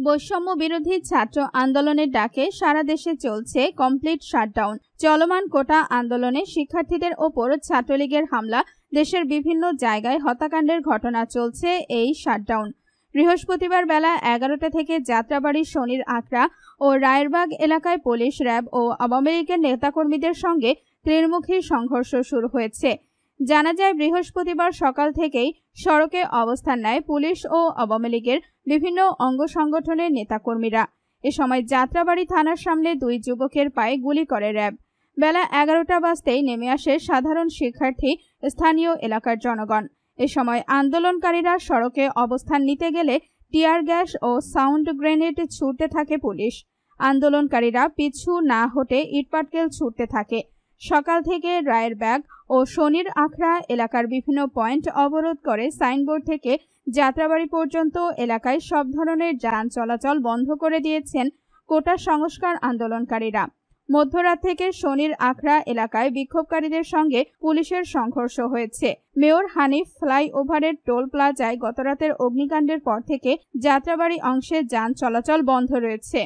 বৈষম্য বিরোধী ছাত্র আন্দোলনের ডাকে সারা দেশে চলছে কমপ্লিট শাটডাউন। চলমান কোটা আন্দোলনে শিক্ষার্থীদের ওপর ছাত্রলীগের হামলা, দেশের বিভিন্ন জায়গায় হত্যাকাণ্ডের ঘটনা চলছে এই শাটডাউন। বৃহস্পতিবার বেলা 11টা থেকে যাত্রাবাড়ি, শনির আখড়া ও রায়েরবাগ এলাকায় পুলিশ, র্যাব ও আওয়ামী লীগের নেতাকর্মীদের সঙ্গে ত্রিমুখী সংঘর্ষ শুরু হয়েছে। জানা যায়, বৃহস্পতিবার সকাল থেকেই সড়কে অবস্থান নেয় পুলিশ ও আওয়ামী লীগের বিভিন্ন অঙ্গ সংগঠনের নেতাকর্মীরা। এ সময় যাত্রাবাড়ি থানার সামনে দুই যুবকের পায়ে গুলি করে র্যাব। বেলা 11টা বাজতেই নেমে আসে সাধারণ শিক্ষার্থী, স্থানীয় এলাকার জনগণ। এ সময় আন্দোলনকারীরা সড়কে অবস্থান নিতে গেলে টিয়ার গ্যাস ও সাউন্ড গ্রেনেড ছুড়তে থাকে পুলিশ। আন্দোলনকারীরা পিছু না হটে ইটপাটকেল ছুড়তে থাকে। সকাল থেকে রায়েরবাগ ও শনির আখড়া এলাকার বিভিন্ন পয়েন্ট অবরোধ করে সাইনবোর্ড থেকে যাত্রাবাড়ি পর্যন্ত এলাকায় সব ধরনের যান চলাচল বন্ধ করে দিয়েছেন কোটা সংস্কার আন্দোলনকারীরা। মধ্যরাত থেকে শনির আখড়া এলাকায় বিক্ষোভকারীদের সঙ্গে পুলিশের সংঘর্ষ হয়েছে। মেয়র হানিফ ফ্লাইওভারের টোল প্লাজায় গতরাতের অগ্নিকাণ্ডের পর থেকে যাত্রাবাড়ি অংশে যান চলাচল বন্ধ রয়েছে।